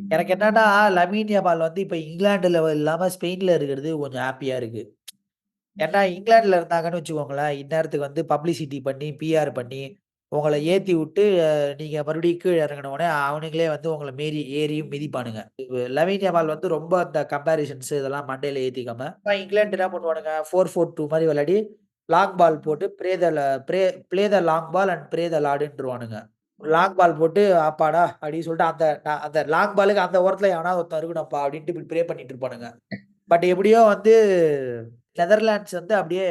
எனக்கு என்னன்னா, Lamine Yamal வந்து இப்ப இங்கிலாந்துல இல்லாம ஸ்பெயின்ல இருக்கிறது கொஞ்சம் ஹேப்பியா இருக்கு. ஏன்னா இங்கிலாந்துல இருந்தாங்கன்னு வச்சுக்கோங்களேன், இந்நேரத்துக்கு வந்து பப்ளிசிட்டி பண்ணி, பிஆர் பண்ணி, உங்கள ஏத்தி விட்டு, நீங்க மறுபடியும் கீழ இறங்குன உடனே அவனுங்களே வந்து உங்கள ஏறியும் மிதிப்பானுங்க. லமீன் யமால் வந்து ரொம்ப அந்த கம்பேரிசன்ஸ் இதெல்லாம் மண்டையில ஏத்திக்காம, இங்கிலாந்து என்ன பண்ணுவானுங்க 4-4-2 மாரி விளையாடி, லாங் பால் போட்டு pray play the long ball and pray the லார்டுன்ருவானுங்க. லாங் பால் போட்டு, "அப்பாடா!" அப்படின்னு சொல்லிட்டு அந்த லாங் பாலுக்கு அந்த ஓரத்துல எவனாவது ஒருத்தன் இருக்கணும்ப்பா அப்படின்ட்டு இப்படி ப்ரே பண்ணிட்டு இருப்பானுங்க. பட் எப்படியோ வந்து நெதர்லாண்ட்ஸ் வந்து அப்படியே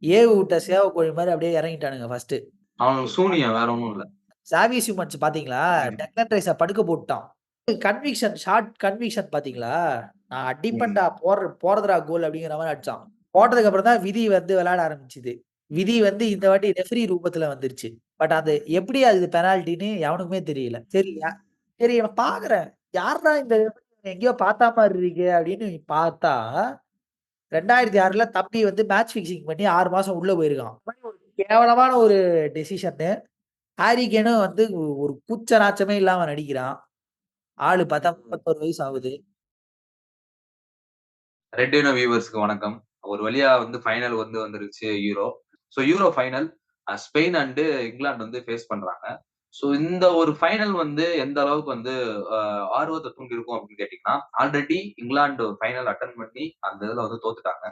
ஏவு விட்ட சேவக்கோழி மாரி அப்படியே இறங்கிட்டானுங்க ஃபர்ஸ்ட்டு. அவனுக்கு சூனியம் வேற ஒண்ணும் இல்ல. சாவி சிமன்ஸ் பார்த்தீங்களா? ம். டெக்லன் ரைஸ படுக்க போட்டுட்டான். ஷார்ட் கன்விக்ஷன் பார்த்தீங்களா? "நான் ம். அடிப்பேன்டா, போடுறதுடா கோல்" அப்படிங்கிற மாரி அடிச்சான். போட்டதுக்கு அப்புறம் தான் விதி வந்து விளையாட ஆரம்பிச்சுது. விதி வந்து இந்த வாட்டி ரெஃபரி ரூபத்துல வந்துருச்சு. பட் அது எப்படி அது பெனால்டின்னு எவனுக்குமே தெரியல. சரி நான் பார்க்குறேன். யார்றா இந்த ரெஃபரி எங்கேயோ பார்த்த மாரி இருக்கே அப்படின்னு பார்த்தா, 2006ல தம்பி வந்து மேட்ச் ஃபிக்ஸிங் பண்ணி 6 மாசம் உள்ள போயிருக்கான். இந்த மாரி ஒரு கேவலமான ஒரு டெசிஷன்னு ஹாரி கேனும் வந்து ஒரு கூச்ச நாச்சமே இல்லாம நடிக்கிறான். ஆளு பார்த்தா 31 வயசு ஆகுது. ரெட் இனோ வியூவர்ஸ்க்கு வணக்கம். ஒரு வழியா வந்து ஃபைனல் வந்து வந்துருச்சு euro. Euro final Spain and England வந்து ஃபேஸ் பண்றாங்க. இந்த ஒரு ஃபைனல் வந்து எந்த அளவுக்கு வந்து அ ஆர்வத்த தூண்டியிருக்கும் அப்படின்னு கேட்டீங்கன்னா, ஆல்ரெடி இங்கிலாந்து ஃபைனல் அட்டெண்ட் பண்ணி அந்த இதுல வந்து தோத்துட்டாங்க.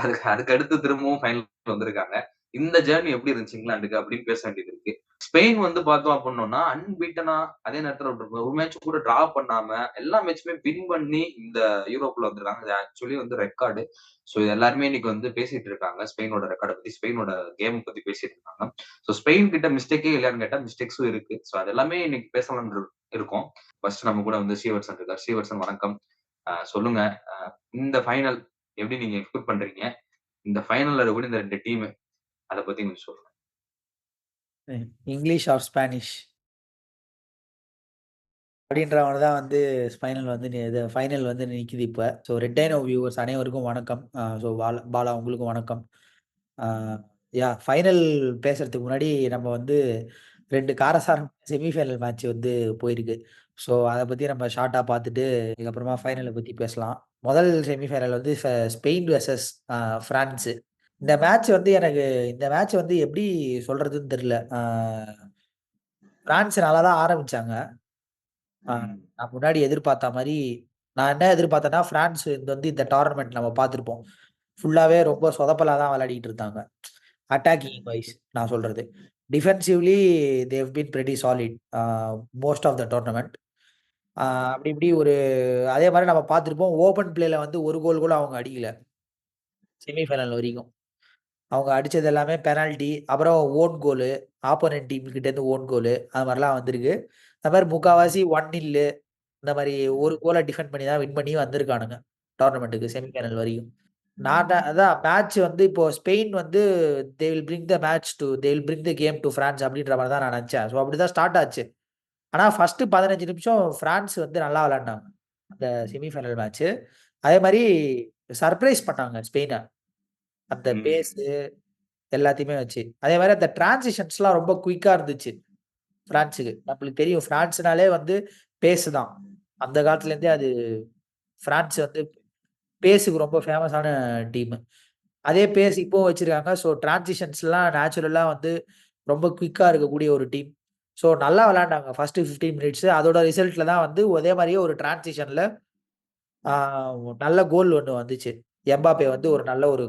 அதுக்கு அதுக்கு அடுத்து திரும்பவும் ஃபைனல் வந்திருக்காங்க. இந்த ஜர்னி எப்படி இருந்துச்சு இங்கிலாந்துக்கு அப்படின்னு பேச வேண்டியது இருக்கு. ஸ்பெயின் வந்து பார்த்தோம் அப்புட்னோம்னா, அன்பீட்டனா அதே நேரத்துல ஒரு மேட்ச் கூட டிரா பண்ணாம எல்லா மேட்சுமே வின் பண்ணி இந்த யூரோக்குள்ள வந்திருக்காங்க. இது ஆக்சுவலி வந்து ரெக்கார்டு. இது எல்லாருமே இன்னைக்கு வந்து பேசிட்டு இருக்காங்க. ஸ்பெயினோட ரெக்கார்ட பத்தி, ஸ்பெயினோட கேம் பத்தி பேசிட்டு இருக்காங்க. ஸ்பெயின் கிட்ட மிஸ்டேக்கே இல்லையான்னு கேட்டா மிஸ்டேக்ஸும் இருக்கு. அது எல்லாமே இன்னைக்கு பேசலாம்னு இருக்கோம். ஃபர்ஸ்ட் நம்ம கூட வந்து ஸ்ரீவத்சன் இருக்கார். ஸ்ரீவத்சன் வணக்கம். சொல்லுங்க. அ இந்த ஃபைனல் எப்படி நீங்க எக்ஸ்பெக்ட் பண்றீங்க? இந்த ஃபைனல்ல இருக்கக்கூடிய இந்த 2 டீமு அத பத்தி கொஞ்சம் சொல்லுங்க. இங்கிலீஷ் ஆர் ஸ்பானிஷ் அப்படின்றவங்க தான் வந்து ஃபைனல் வந்து நிக்குது இப்ப. ரெட் டைனோ வியூவர்ஸ் அனைவருக்கும் வணக்கம். பாலா பாலா உங்களுக்கும் வணக்கம். ஆ ஃபைனல் பேசுறதுக்கு முன்னாடி நம்ம வந்து 2 காரசாரமான செமிஃபைனல் மேட்ச் வந்து போயிருக்கு. அத பத்தி நம்ம ஷார்ட்டா பார்த்துட்டு, அதுக்கப்புறமா ஃபைனல பத்தி பேசலாம். முதல் செமிஃபைனல் வந்து ஸ்பெயின் வெர்சஸ் ஃபிரான்ஸ். இந்த மேட்ச் வந்து எப்படி சொல்றதுன்னு தெரியல. பிரான்ஸ் நல்லா தான் ஆரம்பிச்சாங்க. ஆ ம். நான் முன்னாடி எதிர்பார்த்த மாரி நான் என்ன எதிர்பார்த்தேன்னா, பிரான்ஸ் இந்த டோர்னமென்ட் நம்ம பார்த்திருப்போம். ஃபுல்லாவே ரொம்ப சொதப்பலா தான் விளையாடிட்டு இருந்தாங்க. அட்டாக்கிங் வைஸ் நான் சொல்றது. Defensively they have been pretty solid most of the tournament. ஆ அப்படி இப்படி அதே மாரி நம்ம பார்த்திருப்போம். ஓப்பன் பிளேல வந்து 1 கோல் கூட அவங்க அடிக்கல. செமிஃபைனல் வரைக்கும். அவங்க அடிச்சது எல்லாமே பெனால்டி. அப்புறம் ஓன் கோலு. ஆப்போனன்ட் டீம் கிட்ட இருந்து ஓன் கோலு. அது மாரிலாம் வந்திருக்கு. அது மாரி முக்காவாசி 1-0 இந்த மாரி ஒரு கோல டிஃபெண்ட் பண்ணி தான் வின் பண்ணி வந்திருக்கானுங்க. டோர்னமென்ட்க்கு செமிஃபைனல் வரையும். நான் தான் அதான் மேட்ச் வந்து இப்போ ஸ்பெயின் வந்து they will bring the game to France அப்படின்ற மாரி தான் நான் நெனச்சேன். அப்படிதான் ஸ்டார்ட் ஆச்சு. ஆனா ஃபர்ஸ்ட் 15 நிமிஷம் பிரான்ஸ் வந்து நல்லா விளையாண்டாங்க. அந்த செமிஃபைனல் மேட்ச்சு. அதே மாரி சர்ப்ரைஸ் பண்ணாங்க ஸ்பெயின. அந்த பேஸ் ம். எல்லாத்தையுமே வச்சு. அதே மாரி அந்த டிரான்சிஷன்ஸ்லாம் ரொம்ப குயிக்கா இருந்துச்சு. பிரான்ஸுக்கு. நம்மளுக்கு தெரியும் பிரான்ஸ்னாலே வந்து பேஸ் தான். அந்த காலத்துலேருந்தே அது பிரான்ஸ் வந்து பேஸுக்கு ரொம்ப ஃபேமஸான டீமு. அதே பேஸ் இப்பவும் வச்சிருக்காங்க. டிரான்சிஷன்ஸ்லாம் நேச்சுரலா வந்து ரொம்ப குயிக்கா இருக்கக்கூடிய ஒரு டீம். நல்லா விளையாண்டாங்க. First 15 minutes. அதோட ரிசல்ட்ல தான் வந்து அதே மாரியே ஒரு டிரான்சிஷன்ல ஆ நல்ல கோல் ஒண்ணு வந்துச்சு. எம்பாப்பே வந்து ஒரு நல்ல ஒரு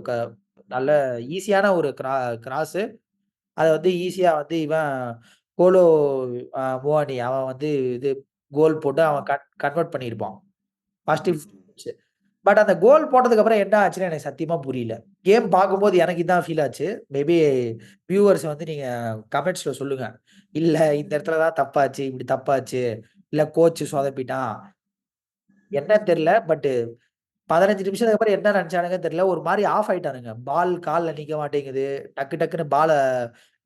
நல்ல ஈஸியான ஒரு கிராஸு. அத வந்து ஈஸியா வந்து கோலோ முவானி அவன் வந்து இது கோல் போட்டு அவன் கன்வெர்ட் பண்ணியிருப்பான். First 15 minutes. பட் அந்த கோல் போட்டதுக்கு அப்புறம் என்ன ஆச்சுன்னு எனக்கு சத்தியமா புரியல. கேம் பார்க்கும்போது எனக்கு இதான் ஃபீல் ஆச்சு. மேபி வியூவர்ஸ் வந்து நீங்க கமெண்ட்ஸ்ல சொல்லுங்க. இல்ல இந்த இடத்துல தான் தப்பாச்சு, இப்படி தப்பாச்சு. இல்ல கோச் சொதப்பிட்டான். என்னன்னு தெரியல. பட் 15 நிமிஷத்துக்கு அப்புறம் என்ன நெனச்சானுங்கன்னு தெரியல. ஒரு மாரி ஆஃப் ஆயிட்டானுங்க. பால் கால்ல நிக்க மாட்டேங்குது. டக்குன்னு பால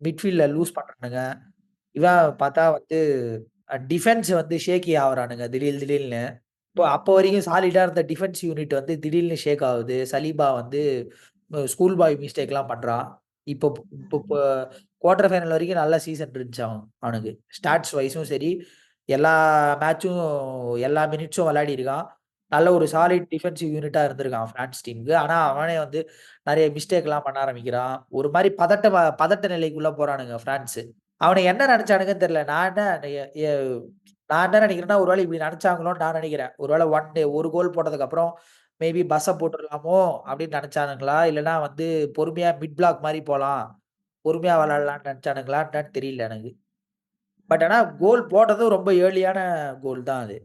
மிட்ஃபீல்ட்ல லூஸ் பண்றானுங்க. இவன் பார்த்தா வந்து டிஃபென்ஸ் வந்து ஷேக்கி ஆவுறானுங்க திடீர்னு. அப்போ வரைக்கும் சாலிடா இருந்த டிஃபென்ஸ் யூனிட் வந்து திடீர்னு ஷேக் ஆவுது. சலீபா வந்து ஸ்கூல் பாய் மிஸ்டேக்லாம் பண்றான். இப்போ இப்போ இப்போ குவார்டர் ஃபைனல் வரைக்கும் நல்ல சீசன் இருந்துச்சு அவனுக்கு. ஸ்டாட்ஸ் வைஸும் சரி, எல்லா மேட்சும் எல்லா மினிட்ஸும் விளையாடியிருக்கான். நல்ல ஒரு சாலிட் டிஃபென்சிவ் யூனிட்டா இருந்திருக்கான் பிரான்ஸ் டீமுக்கு. ஆனா, அவனே வந்து நெறைய மிஸ்டேக்லாம் பண்ண ஆரம்பிக்கிறான். ஒரு மாரி பதட்ட நிலைக்குள்ள போறானுங்க பிரான்ஸு. அவனுங்க என்ன நெனச்சானுங்கன்னு தெரியல. எ எ நான் என்ன நெனைக்கிறேன்னா, ஒரு வேளை இப்படி நெனச்சாங்களோன்னு நான் நெனைக்கிறேன். ஒரு வேளை ஒரு கோல் போட்டதுக்கப்புறம் மேபி பஸ்ஸ போட்டுறலாமோ அப்படின்னு நெனச்சானுங்களா? இல்லன்னா வந்து பொறுமையா மிட் பிளாக் மாரி போலாம். பொறுமையா விளையாடலாம்ன்னு நெனச்சானுங்களா என்னன்னு தெரியல எனக்கு. பட் ஆனா கோல் போட்டதும் ரொம்ப ஏர்லியான கோல் தான் அது.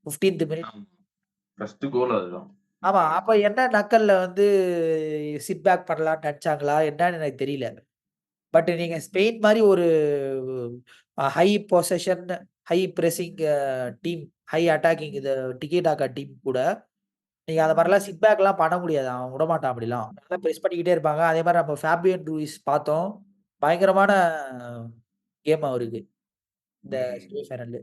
15த் மினிட். ஆமா. ஃபர்ஸ்ட் கோல் அதுதான். ஆமா. அப்ப என்ன நக்கல்ல வந்து சிட் பேக் பண்ணலாம்ன்னு நெனச்சாங்களா? என்னன்னு எனக்கு தெரியல. பட் நீங்க ஸ்பெயின் மாரி ஒரு high possession, high pressing team, high attacking tiki taka team கூட நீங்க அந்த மாரிலாம் சிட் பேக்லாம் பண்ண முடியாது. அவன் விடமாட்டான் அப்படிலாம். நல்லா பிரஸ் பண்ணிக்கிட்டே இருப்பாங்க. அதே மாரி நம்ம ஃபேபியன் ரூயிஸ் பார்த்தோம். பயங்கரமான கேம் அவருக்கு. இந்த ம். செமி ஃபைனல்ல.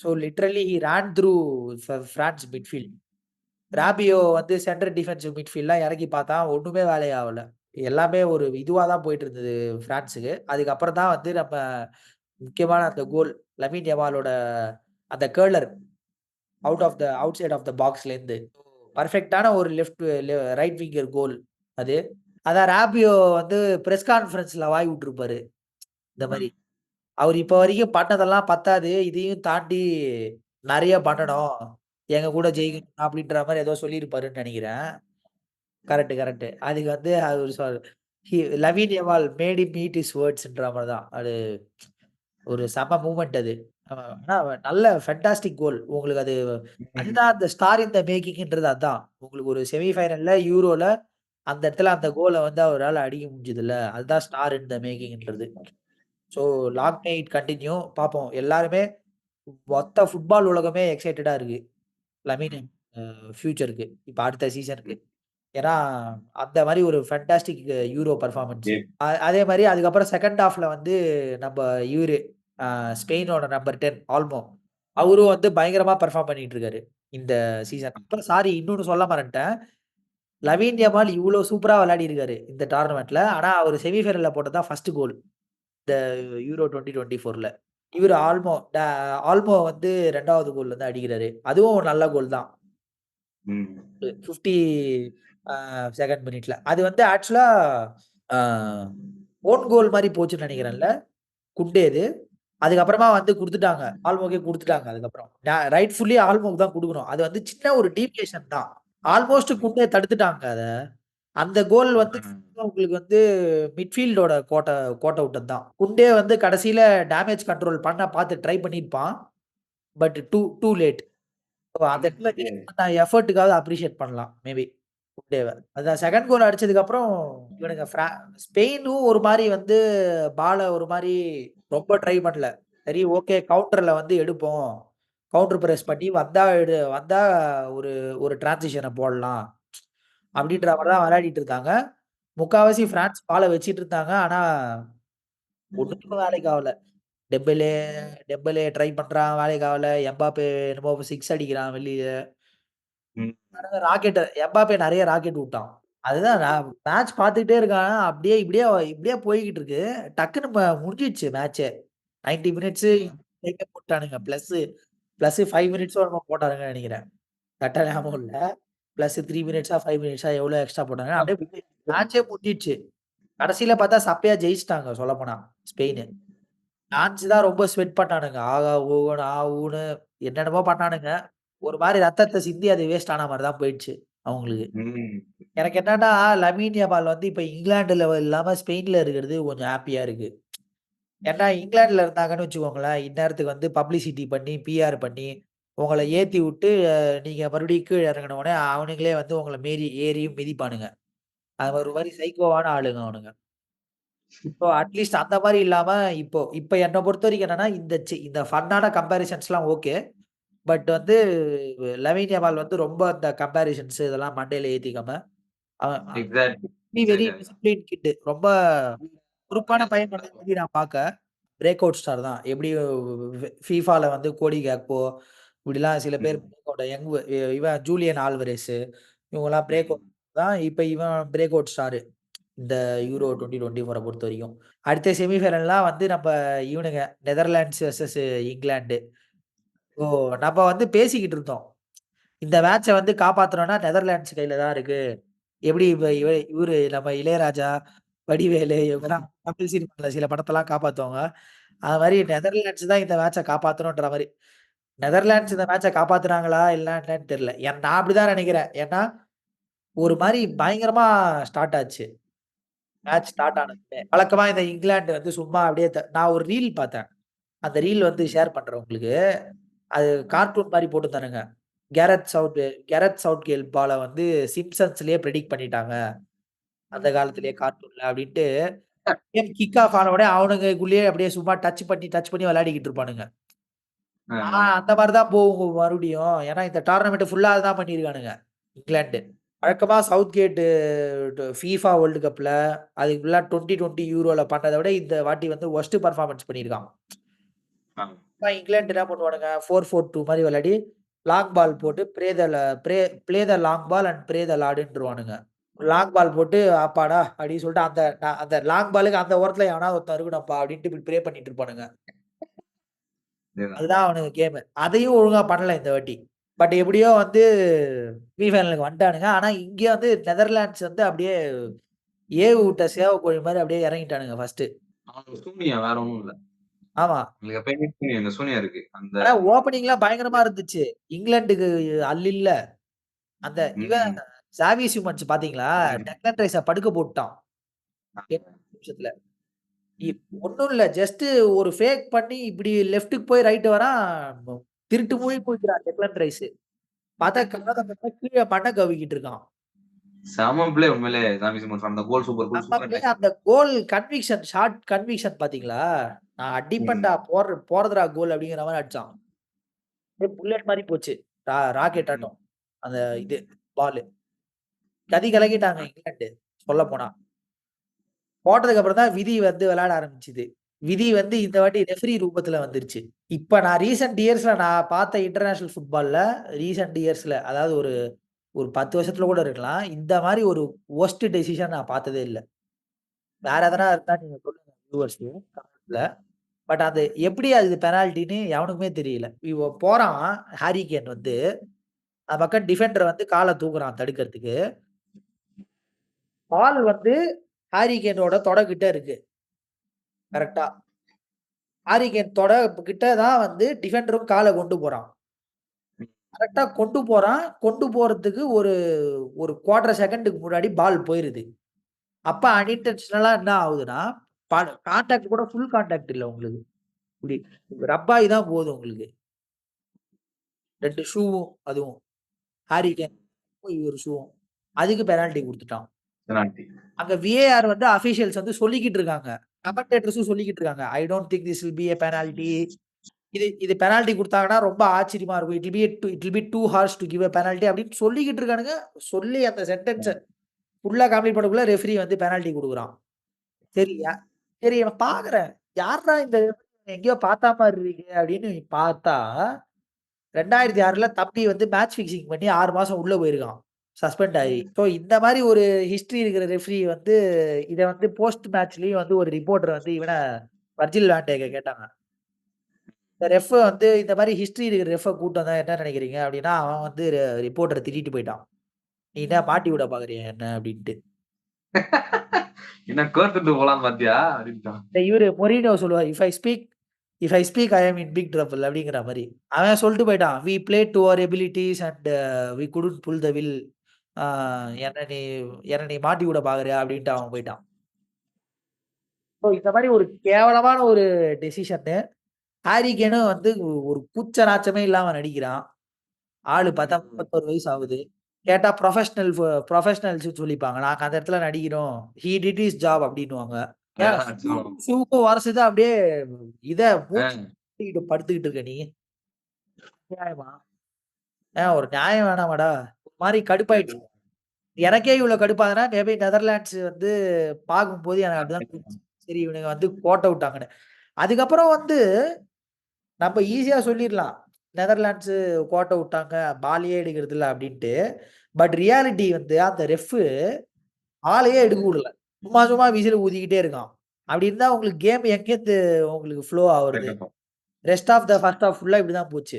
So literally he ran through France midfield. Rabiot வந்து சென்டர் டிஃபென்சிவ் மிட்ஃபீல்ட்லாம் இறக்கி பார்த்தான். ஒண்ணுமே வேலையாவல. எல்லாமே ஒரு இதுவா தான் போயிட்டு இருந்தது பிரான்ஸுக்கு. அதுக்கப்புறம் தான் வந்து நம்ம முக்கியமான அந்த கோல் லமீன் யமாலோட அந்த curler outside of the பாக்ஸ்லேருந்து பெர்ஃபெக்ட்டான ஒரு ரைட் விங்கர் கோல் அது. அதான் ராபியோ வந்து பிரஸ் கான்ஃபரன்ஸ்ல வாய் விட்டுருப்பாரு. இந்த மாரி. ம். அவரு இப்ப வரைக்கும் பண்ணதெல்லாம் பத்தாது. இதையும் தாண்டி நெறைய பண்ணணும். எங்க கூட ஜெயிக்கணும் அப்டின்ற மாரி ஏதோ சொல்லியிருப்பாருன்னு நெனைக்கிறேன். கரெக்ட். அதுக்கு வந்து அவரு Lamine Yamal made him eat his வேர்ட்ஸ்ன்ற மாரி தான். அது ஒரு செம மூவ்மெண்ட் அது. ஆனா நல்ல ஃபேன்டாஸ்டிக் கோல். உங்களுக்கு அது ம். அதுதான் அந்த ஸ்டார் இன் த மேக்கிங்ன்றது அதான். உங்களுக்கு ஒரு செமி ஃபைனல்ல யூரோல அந்த இடத்துல அந்த கோல வந்து அவரால அடிக்க முடிஞ்சதுல்ல. அதுதான் ஸ்டார் இன் த மேக்கிங்ன்றது. So long may it continue பார்ப்போம். எல்லாருமே மொத்த ஃபுட்பால் உலகமே எக்ஸைட்டடா இருக்கு. லமீன் ஃபியூச்சருக்கு. இப்ப அடுத்த சீசனுக்கு. ம். ஏன்னா, அந்த மாரி ஒரு ஃபேன்டாஸ்டிக் யூரோ பெர்ஃபார்மன்ஸ். கேம். அதே மாரி அதுக்கப்புறம் செகண்ட் ஹாஃப்ல வந்து நம்ப இவரு ஸ்பெயினோட நம்பர் 10 ஆல்மோ. அவரும் வந்து பயங்கரமா பெர்ஃபார்ம் பண்ணிட்டு இருக்காரு. இந்த சீசன். அப்புறம் சாரி இன்னொன்னு சொல்ல மறந்துட்டேன். லமீன் யமால் இவ்ளோ சூப்பரா விளையாடி இருக்காரு இந்த டோர்னமென்ட்ல. ஆனா, அவரு செமி ஃபைனல்ல போட்டது தான் ஃபர்ஸ்ட் கோல். இந்த யூரோ 2024ல. இவரு ஆல்மோ வந்து 2வது கோல் வந்து அடிக்கிறாரு. அதுவும் ஒரு நல்ல கோல் தான். ம். 50 ஆ செகண்ட் மினிட்ல. அது வந்து ஆக்சுவலா ஆ ஓன் கோல் மாரி போச்சுன்னு நெனைக்கிறேன்ல. குண்டேது. அதுக்கப்புறமா வந்து குடுத்துட்டாங்க. ஆல்மோக்கே குடுத்துட்டாங்க அதுக்கப்புறம். ரைட்ஃபுல்லி ஆல்மோக்கு தான் குடுக்கணும். அது வந்து சின்ன ஒரு டீவியேஷன் தான். ஆல்மோஸ்ட் குண்டே தடுத்துட்டாங்க அத. அந்த கோல் வந்து ம். உங்களுக்கு வந்து மிட்ஃபீல்டோட கோட்ட விட்டது தான். குண்டே வந்து கடைசில டேமேஜ் கண்ட்ரோல் பண்ண பாத்து ட்ரை பண்ணியிருப்பான். But too too late. So அந்த இடத்துல ஓகே. மிஸ் பண்ண எஃபோர்ட்டுக்காவது அப்ரிஷியேட் பண்ணலாம். மேபி குண்டேவ. அதான் செகண்ட் கோல் அடிச்சதுக்கப்புறம் இவனுங்க ஸ்பெயினும் ஒரு மாரி வந்து ஒரு மாரி ரொம்ப ட்ரை பண்ணல. சரி ஓகே கவுண்டர்ல வந்து எடுப்போம். கவுண்டர் பிரஸ் பண்ணி வந்தா ஒரு ஒரு டிரான்சிஷன போடலாம். அப்டின்ற மாரி தான் விளையாடிட்டு இருந்தாங்க. முக்காவாசி பிரான்ஸ் பால வச்சுட்டு இருந்தாங்க. ஆனா ஒண்ணுத்துக்கும் வேலைக்கு ஆவல. டெம்பேலே டெம்பேலே ட்ரை பண்றான் வேலைக்கு ஆவல. எம்பாப்பே என்னமோ 6 அடிக்கிறான் வெளிய. ம். எம்பாப்பே நெறைய ராக்கெட் வுட்டான். அதுதான் நான் மேட்ச் பார்த்துக்கிட்டே இருக்கான். அப்படியே இப்படியே இப்படியே போய்க்கிட்டு இருக்கு. டக்குனு முடிஞ்சிருச்சு மேட்ச்சே. 90 மினிட்ஸ் பிரேக்கே போட்டானுங்க. பிளஸ் 5 மினிட்ஸோ என்னமோ போட்டானுங்கன்னு நெனைக்கிறேன். கரெக்ட்டா ஞாபகம் இல்ல. பிளஸ் 3 மினிட்ஸா 5 மினிட்ஸா எவ்வளோ எக்ஸ்ட்ரா போட்டாங்க. அப்படியே மேட்ச்சே முடிஞ்சிருச்சு. கடைசில பார்த்தா சப்பையா ஜெயிச்சுட்டாங்க சொல்லப்போனா ஸ்பெயின். டான்ஸ் தான் ரொம்ப ஸ்வெட் பண்ணானுங்க. ஆகா, ஓஹோன்னு, ஊன்னு என்னென்னமோ பண்ணானுங்க. ஒரு மாரி ரத்தத்த சிந்தி அது வேஸ்ட் ஆன மாரி தான் போயிடுச்சு அவங்களுக்கு. ம். எனக்கு என்னன்னா, லமீன் யமால் வந்து இப்ப இங்கிலாந்துல இல்லாம ஸ்பெயின்ல இருக்கிறது கொஞ்சம் ஹேப்பியா இருக்கு. ஏன்னா இங்கிலாந்துல இருந்தாங்கன்னு வச்சுக்கோங்களேன், இந்நேரத்துக்கு வந்து பப்ளிசிட்டி பண்ணி, பிஆர் பண்ணி, உங்கள ஏத்தி விட்டு நீங்க மறுபடியும் கீழ இறங்குன உடனே அவனுங்களே வந்து உங்கள ஏறியும் மிதிப்பானுங்க. அது ஒரு மாரி சைக்கோவான ஆளுங்க அவனுங்க. இப்போ அட்லீஸ்ட் அந்த மாரி இல்லாம, இப்ப என்ன பொறுத்தவரைக்கும் என்னன்னா, இந்த ஃபன்னான கம்பேரிசன்ஸ்லாம் ஓகே. பட் வந்து லமீன் யமால் வந்து ரொம்ப அந்த கம்பேரிசன்ஸ் இதெல்லாம் மண்டையில ஏத்திக்காம, அவன் exactly. Very exactly. Discipline kid. ரொம்ப பொறுப்பான பையன் சொல்லி நான் பார்க்க. பிரேக் அவுட் ஸ்டார் தான். எப்படி ஃபிஃபால வந்து கோடி கேக்போ, இப்படிலாம் சில பேர் ம். பிரேக் அவுட் இவன் ஜூலியன் ஆல்வரேஸ் இவங்கலாம் பிரேக் ம். அவுட் தான். இப்ப இவன் பிரேக் அவுட் ஸ்டார். இந்த யூரோ 2024 பொறுத்தவரைக்கும். அடுத்த செமிஃபைனல்லாம் வந்து நம்ம இவனுங்க நெதர்லாண்ட்ஸ் வெர்சஸ் இங்கிலாந்து. ஓ! நம்ம வந்து பேசிக்கிட்டு இருந்தோம். இந்த மேட்ச வந்து காப்பாத்தணும்னா நெதர்லாண்ட்ஸ் கையில தான் இருக்கு. எப்படி இப்ப இவரு நம்ம இளையராஜா, வடிவேலு இவங்கலாம் தமிழ் சினிமால சில படத்தெல்லாம் காப்பாத்துவாங்க. அது மாரி நெதர்லாண்ட்ஸ் தான் இந்த மேட்ச காப்பாத்தணுன்ற மாரி. நெதர்லாண்ட்ஸ் இந்த மேட்ச காப்பாத்துனாங்களா? இல்ல என்னன்னு தெரியல. நான் அப்படிதான் நெனைக்கிறேன். ஏன்னா, ஒரு மாரி பயங்கரமா ஸ்டார்ட் ஆச்சு. மேட்ச் ஸ்டார்ட் ஆனதுமே. வழக்கமா இந்த இங்கிலாந்து வந்து சும்மா அப்படியே நான் ஒரு ரீல் பார்த்தேன். அந்த ரீல் வந்து ஷேர் பண்றேன் உங்களுக்கு. அது கார்ட்டூன் மாரி போட்டுருந்தானுங்க. கேரத் சவுத்கேல் பால வந்து சிம்ப்சன்ஸ்லயே பிரெடிக்ட் பண்ணிட்டாங்க. அந்த காலத்திலேயே கார்ட்டூன்ல அப்டின்ட்டு கேம் கிக் ஆஃப் ஆன உடனே அவனுங்கக்குள்ளேயே அப்படியே சும்மா டச் பண்ணி விளையாடிக்கிட்டு இருப்பானுங்க. அ, அந்த மாரி தான் போகும் மறுபடியும். ஏன்னா இந்த டோர்னமெண்ட் ஃபுல்லா அதுதான் பண்ணியிருக்கானுங்க. இங்கிலாந்து. வழக்கமா சவுத்கேட் FIFA வேர்ல்ட் கப்ல அதுக்கு ஃபுல்லா 2020 யூரோல பண்ணத விட இந்த வாட்டி வந்து வொர்ஸ்ட் பெர்ஃபார்மன்ஸ் பண்ணியிருக்கான். ஆ. இங்கிலாந்து என்ன பண்ணுவானுங்க 4-4-2 மாரி விளையாடி லாங் பால் போட்டு play the long ball and pray the லார்டுன்றுவானுங்க. லாங் பால் போட்டு அப்பாடா! அப்டின்னு சொல்லிட்டு அந்த லாங் பாலுக்கு அந்த ஓரத்துல எவனாவது ஒருத்தன் இருக்கணும்ப்பா அப்டின்ட்டு இப்டி ப்ரே பண்ணிட்டு இருப்பானுங்க. அதேதான். அதுதான் அவனுங்க கேமு. அதையும் ஒழுங்கா பண்ணல இந்த வாட்டி. பட் எப்படியோ வந்து செமிஃபைனலுக்கு வந்துட்டானுங்க. ஆனா இங்க வந்து நெதர்லாண்ட்ஸ் வந்து அப்படியே ஏவு விட்ட சேவக்கோழி மாரி அப்படியே இறங்கிட்டானுங்க ஃபர்ஸ்ட்டு. அவனுக்கு சூனியம் வேற ஒண்ணும் இல்ல. ஆமா. உங்களுக்கு எப்பயுமே சூனியம் இந்த சூனியம் இருக்கு. அந்த ஆனா ஓப்பனிங்லாம் பயங்கரமா இருந்துச்சு. இங்கிலாந்துக்கு இல்ல. அந்த ம். சாவி சிமன்ஸ் பார்த்தீங்களா? ம். டெக்லன் ரைஸ படுக்க போட்டுட்டான். அ 8 நிமிஷத்துல. ஒண்ணும் இல்ல. ஜஸ்ட் ஒரு ஃபேக் பண்ணி இப்டி லெஃப்ட்க்கு போய் ரைட் வரான். திருட்டு மூழி போய்க்கிறான் டெக்லன் ரைஸ். பார்த்தா காத பார்த்தா கீழ மண்ண கவ்விக்கிட்டு இருக்கான். செம ப்ளே உண்மையிலே சாமி சிமன்ஸ் அந்த கோல் சூப்பர் கோல் நம்ம சூப்பரா பிளே டேக்கிள். அந்த கோல் கன்விக்ஷன் ஷாட் கன்விக்ஷன் பார்த்தீங்களா? நான் ம். அடிப்பேன்டா போறதுடா கோல் அப்டிங்கிற மாரி அடிச்சான். அப்டியே புல்லட் மாரி போச்சு. ராக்கெட் ம். ஆட்டம். அந்த இது பாலு. கதி கலக்கிட்டாங்க இங்கிலாந்து சொல்லப்போனா. போட்டதுக்கு அப்புறம் தான் விதி வந்து விளையாட ஆரம்பிச்சுது. விதி வந்து இந்த வாட்டி ரெஃபரி ரூபத்துல வந்துருச்சு. இப்ப நான் ரீசென்ட் இயர்ஸ்ல நான் பார்த்த இன்டர்நேஷனல் ஃபுட்பால்ல ரீசென்ட் இயர்ஸ்ல அதாவது ஒரு ஒரு 10 வருஷத்துல கூட இருக்கலாம். இந்த மாரி ஒரு வொர்ஸ்ட் டெசிஷன் நான் பார்த்ததே இல்ல. வேற எதனா இருந்தா நீங்க சொல்லுங்க வியூவர்ஸ் கமெண்ட்ல. பட் அது எப்படி அது பெனால்டின்னு எவனுக்குமே தெரியல. போறான் ஹாரி கேன் வந்து அந்த பக்கம் டிஃபெண்டர் வந்து கால தூக்குறான் தடுக்கிறதுக்கு. பால் வந்து ஹாரி கேனோட தொடகிட்ட இருக்கு. கரெக்ட்டா. ஹாரி கேன் கிட்ட தான் வந்து டிஃபெண்டரும் கால கொண்டு போறான். கரெக்ட்டா கொண்டு போறான். கொண்டு போறதுக்கு ஒரு ஒரு 1/4 செகண்டுக்கு முன்னாடி பால் போயிருது. அப்ப அன்இன்டென்ஷனலா என்ன ஆகுதுன்னா, கான்டாக்ட் கூட ஃபுல் கான்டாக்ட் இல்ல உங்களுக்கு. இப்டி ரப்பாயி தான் போகுது உங்களுக்கு. 2 ஷூவும் அதுவும். ஹாரி கேன் இவரு ஷூவும். அதுக்கு பெனால்டி குடுத்துட்டான். பெனால்டி. அங்க விஏஆர் வந்து அபிஷியல்ஸ் வந்து சொல்லிக்கிட்டு இருக்காங்க. கமெண்டேட்டர்ஸும் சொல்லிக்கிட்டு இருக்காங்க. I don't think this will be a penalty. இது இது பெனால்டி குடுத்தாங்கன்னா ரொம்ப ஆச்சரியமா இருக்கும். It will be too harsh to give a penalty அப்டின்னு சொல்லிக்கிட்டு இருக்கானுங்க. சொல்லி அந்த சென்டென்ஸ ஃபுல்லா கம்ப்ளீட் பண்ணக்குள்ள ரெஃபரி வந்து பெனால்டி குடுக்குறான். சரி சரி நான் பார்க்குறேன். யார்றா இந்த எங்கேயோ பார்த்தா மாரி இருக்கு அப்டின்னு பார்த்தா, 2006ல தம்பி வந்து மேட்ச் ஃபிக்ஸிங் பண்ணி 6 மாசம் உள்ள போயிருக்கான். சஸ்பெண்ட் ஆயி. ஸோ இந்த மாரி ஒரு ஹிஸ்டரி இருக்கிற ரெஃபரி வந்து இத வந்து போஸ்ட் மேட்ச்லயும் வந்து ஒரு ரிப்போர்ட்டர் வந்து வர்ஜில் வான் டேக்க கேட்டாங்க. இந்த வந்து இந்த மாரி ஹிஸ்டரி இருக்கிற கூட்டு வந்தா என்ன நெனைக்கிறீங்க? அப்டின்னா, அவன் வந்து ரிப்போர்ட்டர திட்டிட்டு போயிட்டான். "நீ என்ன மாட்டி விட பார்க்குறியா என்ன?" அப்டின்ட்டு. என்ன கோர்த்துட்டு போலான்னு பார்த்தியா? அப்டின்ட்டான். இந்த இவரு மொரினியோ சொல்லுவாரு, if I speak I am in big trouble" அப்டிங்கிற மாரி. அவன் சொல்ட்டு போயிட்டான். "We played to our abilities and we couldn't pull the will. ஆ என்ன நீ என்ன நீ மாட்டி விட பார்க்குறியா?" அப்டின்ட்டு அவன் போயிட்டான். ஸோ இந்த மாரி ஒரு கேவலமான ஒரு டெசிஷன்னு ஹாரி கேனும் வந்து ஒரு கூச்ச நாச்சமே இல்லாம நடிக்கிறான். ஆளு பார்த்தா ம். 31 வயசு ஆகுது. கேட்டா ப்ரொஃபஷனல்ஸ்ன்னு சொல்லிப்பாங்க. நாங்க அந்த இடத்துல நடிக்கிறோம். ஹி டிட் ஹிஸ் ஜாப் அப்டின்னுவாங்க. ஏன் அதேதான் சொல்லணும். ஷூக்கும் உரசுது அப்படியே இத அ. மூஞ்சி படுத்துக்கிட்டு இருக்க நீ. நியாயமா? ஒரு நியாயம் வேணாமாடா? ஒரு மாரி கடுப்பாயிடுச்சு. எனக்கே இவ்வளோ கடுப்பாகுதுன்னா, மேபி நெதர்லாண்ட்ஸ் வந்து பார்க்கும்போது எனக்கு அப்படிதான் தோணுச்சு. சரி இவனுங்க வந்து கோட்ட விட்டாங்கன்னு. அதுக்கப்புறம் வந்து நம்ம ஈஸியா சொல்லிர்லாம். நெதர்லாண்ட்ஸ் கோட்ட விட்டாங்க. பாலே எடுக்கிறது இல்ல அப்டின்ட்டு. பட் ரியாலிட்டி வந்து அந்த ஆளையே எடுக்க விடல. சும்மா சும்மா விசில் ஊதிக்கிட்டே இருக்கான். அப்படி இருந்தா உங்களுக்கு கேம் எங்கேருந்து உங்களுக்கு ஃப்ளோ ஆவுறது? கண்டிப்பா. Rest of the first half ஃபுல்லா இப்படிதான் போச்சு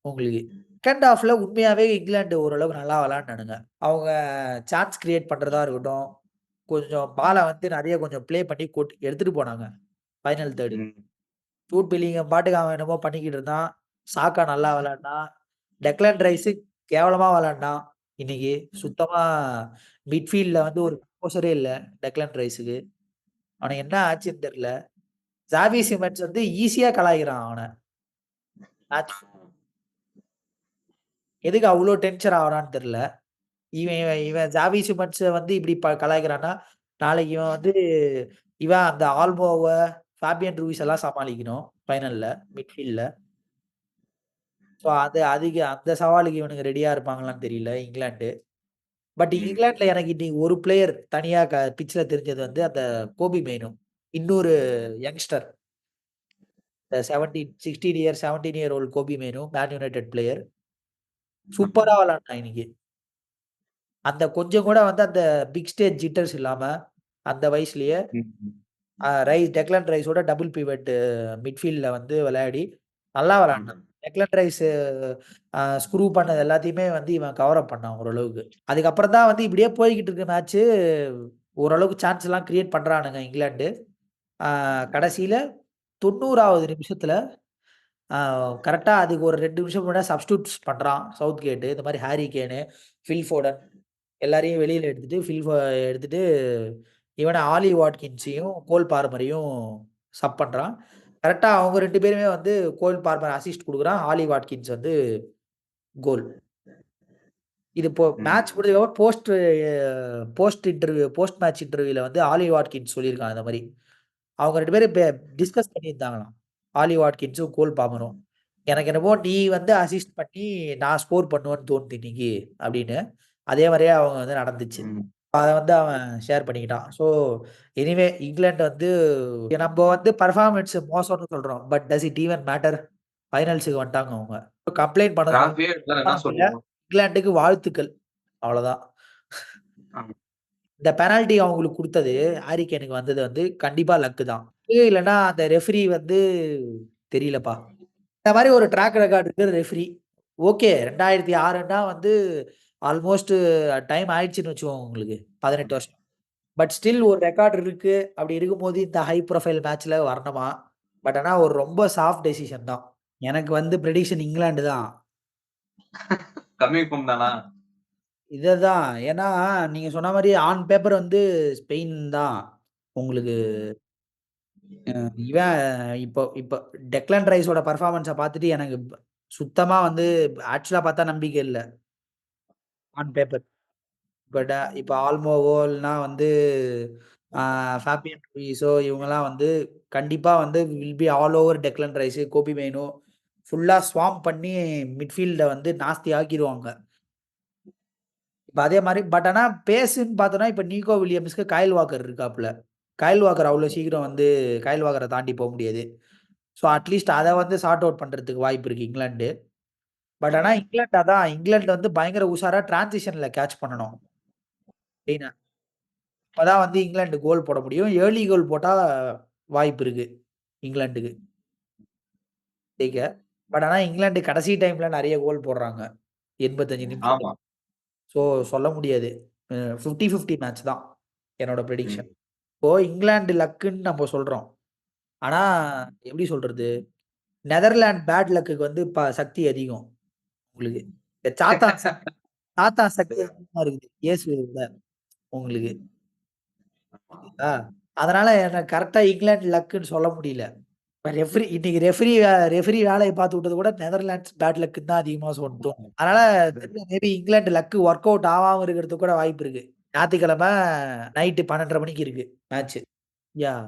உங்களுக்கு. செகண்ட் ஹால்ஃப்ல உண்மையாவே இங்கிலாந்து ஓரளவுக்கு நல்லா விளையாண்டானுங்க. அவங்க சான்ஸ் கிரியேட் பண்றதா இருக்கட்டும், கொஞ்சம் பால வந்து நெறைய கொஞ்சம் ப்ளே பண்ணி எடுத்துட்டு போனாங்க. Final third. ம். ஜூட் பெல்லிங்ஹாம் பாட்டுக்கு அவன் என்னமோ பண்ணிக்கிட்டு இருந்தான். சாக்கா நல்லா விளையாண்டான். டெக்லான் ரைஸ் கேவலமா விளையாண்டான். இன்னைக்கு சுத்தமா மிட்ஃபீல்ட்ல வந்து ஒரு கம்போஸரே இல்ல டெக்லான் ரைஸ்க்கு. அவனுக்கு என்ன ஆச்சுன்னு தெரியல. ஜாவி சிமெண்ட்ஸ் வந்து ஈஸியா கலாய்க்கிறான் அவன. மேட்ச் எதுக்கு அவ்ளோ டென்ஷன் ஆவுறான்னு தெரியல. இவன் இவன் இவன் ஜாவி சிமெண்ட்ஸ வந்து இப்படி கலாய்க்கிறான்னா, நாளைக்கு இவன் வந்து இவன் அந்த ஆல்மோவ, ஃபேபியன் ரூயிஸ் எல்லாம் சமாளிக்கணும் ஃபைனல்ல மிட்ஃபீல்ட்ல. ஸோ அதுக்கு அந்த சவாலுக்கு இவனுங்க ரெடியா இருப்பாங்களான்னு தெரியல இங்கிலாந்து. பட் ம். இங்கிலாந்துல எனக்கு இன்னைக்கு ஒரு பிளேயர் தனியா பிட்ச்ல தெரிஞ்சது வந்து அந்த கோபி மைனோ. இன்னொரு youngster. 16 year 17 year old Kobbie Mainoo Man United player. சூப்பரா விளையாண்டான் இன்னைக்கு. அந்த கொஞ்சம் கூட வந்து அந்த பிக் ஸ்டேஜ் ஜிட்டர்ஸ் இல்லாம, அந்த வயசுலயே ம். டெக்லான் ரைஸோட டபுள் பிவட் மிட்ஃபீல்ட்ல வந்து விளையாடி நல்லா ஆமா. விளையாண்டான். டெக்லான் ரைஸ் ஸ்க்ரூ பண்ணது எல்லாத்தையுமே வந்து இவன் கவர் அப் பண்ணான் ஓரளவுக்கு. அதுக்கப்புறம் தான் வந்து இப்படியே போய்க்கிட்டு இருக்கு மேட்ச்சு. ஓரளவுக்கு சான்ஸ்லாம் கிரியேட் பண்றானுங்க இங்கிலாந்து. ஆ கடைசியில 90வது நிமிஷத்துல ஆ கரெக்ட்டா அதுக்கு ஒரு 2 நிமிஷம் முன்னாடி சப்ஸ்டிடியூட்ஸ் பண்றான் சவுத் கேட். இந்த மாரி ஹாரி கேனு, ஃபில் ஃபோடன் எல்லாரையும் வெளியில எடுத்துட்டு, எடுத்துட்டு இவன ஆலி வாட்கின்ஸையும், கோல் பார்மரையும் சப் பண்றான். கரெக்ட்டா அவங்க 2 பேருமே வந்து கோல் பார்மர் அசிஸ்ட் குடுக்குறான். ஆலி வாட்கின்ஸ் வந்து கோல். இது மேட்ச் ம். முடிஞ்சதுக்கப்புறம் போஸ்ட் மேட்ச் இன்டர்வியூல வந்து ஆலி வாட்கின்ஸ் சொல்லியிருக்கான் இந்த மாரி. அவங்க 2 பேரும் டிஸ்கஸ் பண்ணியிருந்தாங்களாம். ஆலி வாட்கின்ஸும், கோல் பாமரும். எனக்கு என்னமோ நீ வந்து அசிஸ்ட் பண்ணி நான் ஸ்கோர் பண்ணுவேன்னு தோணுது இன்னைக்கு அப்படின்னு. அதே மாரியே அவங்க வந்து நடந்துச்சு. ம். அத வந்து அவன் ஷேர் பண்ணிக்கிட்டான். ஸோ எனிவே இங்கிலாந்து வந்து நம்ப வந்து பெர்ஃபார்மன்ஸ் மோசம்னு சொல்றோம். But does it even matter? ஃபைனல்ஸ்க்கு வந்துட்டாங்க அவங்க. கம்ப்ளைண்ட் பண்ண டிராஃபியே எடுத்தாலும் என்ன இல்ல. சொல்லுவோம்? இங்கிலாந்துக்கு வாழ்த்துக்கள். அவ்வளோதான். ஆமா. இந்த பெனால்டி அவங்களுக்கு குடுத்தது, ஹாரி கேனுக்கு வந்தது வந்து கண்டிப்பா லக்கு தான். இல்லன்னா அந்த ரெஃப்ரி வந்து தெரியலப்பா. இந்த மாரி ஒரு ட்ராக் ரெக்கார்ட் இருக்கிற ரெஃப்ரி. ஓகே 2006ன்னா வந்து ஆல்மோஸ்ட் டைம் ஆயிடுச்சுன்னு வச்சுக்கோங்க உங்களுக்கு. 18 வருஷம். பட் ஸ்டில் ஒரு ரெக்கார்ட் இருக்கு. அப்படி இருக்கும்போது இந்த ஹை புரொஃபைல் மேட்ச்ல வரணுமா? பட் ஆனா ஒரு ரொம்ப சாஃப்ட் டெசிஷன் தான். எனக்கு வந்து பிரெடிக்ஷன் இங்கிலாந்து தான். கம்மி ஃபார்ம் தானா? இததான். ஏன்னா, நீங்க சொன்ன மாரி ஆன் பேப்பர் வந்து ஸ்பெயின் தான். உங்களுக்கு இவன் இப்போ இப்போ டெக்லான் ரைஸோட பெர்ஃபார்மன்ஸ பார்த்துட்டு எனக்கு சுத்தமா வந்து ஆக்சுவலா பார்த்தா நம்பிக்கை இல்ல. On paper. பட் இப்ப ஆல்மோவோ இல்லன்னா வந்து ஆ ஃபேபியன் ரூயிஸோ இவங்கலாம் வந்து கண்டிப்பா வந்து will be all over Declan Rice, Kobbie Mainoo ஃபுல்லா ஸ்வாம்ப் பண்ணி மிட்ஃபீல்ட வந்து நாஸ்தி ஆக்கிருவாங்க. இப்ப அதே மாரி பட் ஆனா பேஸ்ன்னு பார்த்தோம்னா, இப்ப நீக்கோ வில்லியம்ஸ்க்கு கயல் வாக்கர் இருக்காப்ல. கயல் வாக்கர் அவ்ளோ சீக்கிரம் வந்து கயல் வாக்கர தாண்டி போ முடியாது. ஸோ அட்லீஸ்ட் அத வந்து சார்ட் அவுட் பண்றதுக்கு வாய்ப்பு இருக்கு இங்கிலாந்து. பட் ஆனா இங்கிலாந்து வந்து பயங்கர உஷாரா டிரான்சிஷன்ல கேட்ச் பண்ணணும். மெயினா. அப்பதான் வந்து இங்கிலாந்து கோல் போட முடியும். ஏர்லி கோல் போட்டா வாய்ப்பு இருக்கு. இங்கிலாந்துக்கு ஜெயிக்க. பட் ஆனா இங்கிலாந்து கடைசி டைம்ல நெறைய கோல் போடுறாங்க. 85 நிமிஷத்துல. ஆமா. ஸோ சொல்ல முடியாது. 50, 50 மேட்ச் தான். என்னோட ம். பிரெடிக்ஷன். இப்போ இங்கிலாந்து லக்குன்னு நம்ம சொல்றோம். ஆனா எப்படி சொல்றது? நெதர்லாண்ட் பேட் லக்குக்கு வந்து சக்தி அதிகம் உங்களுக்கு. இந்த சாத்தான் சக்தி அதிகமா இருக்குது. இயேசுவ உங்களுக்கு. புரியுதா? அதனால எனக்கு கரெக்ட்டா இங்கிலாந்து லக்குன்னு சொல்ல முடியல. இன்னைக்கு ரெஃப்ரி வேலைய பார்த்து விட்டது கூட நெதர்லாண்ட்ஸ் பேட் லக்குன்னு தான் அதிகமா தோணும். அதனால தெரியல மேபி இங்கிலாந்து லக் ஒர்க் அவுட் ஆவாம இருக்கிறதுக்கு கூட வாய்ப்பு இருக்கு. ஞாயித்துக்கிழமை நைட் 12:30 மணிக்கு இருக்கு மேட்ச்.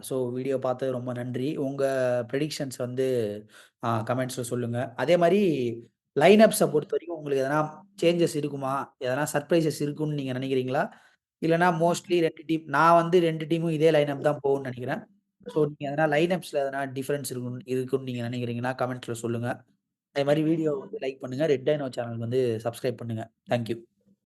ஸோ வீடியோ பார்த்தது ரொம்ப நன்றி. உங்க பிரெடிக்ஷன்ஸ் வந்து கமெண்ட்ஸ்ல சொல்லுங்க. அதே மாரி லைன் அப்ஸ பொறுத்தவரைக்கும் உங்களுக்கு எதனா சேஞ்சஸ் இருக்குமா? எதனா சர்ப்ரைசஸ் இருக்குன்னு நீங்க நினைக்கிறீங்களா? இல்லன்னா மோஸ்ட்லி 2 டீம் நான் வந்து 2 டீமும் இதே லைன் அப் தான் போகும்னு நினைக்கிறேன். ஸோ நீங்க எதனா லைன் அப்ஸ்ல எதனா டிஃபரன்ஸ் இருக்குன்னு நீங்க நினைக்கிறீங்கன்னா கமெண்ட்ஸ்ல சொல்லுங்க. அதே மாரி வீடியோ வந்து லைக் பண்ணுங்க. ரெட் டைனோ சேனலுக்கு வந்து சப்ஸ்கிரைப் பண்ணுங்க. Thank you.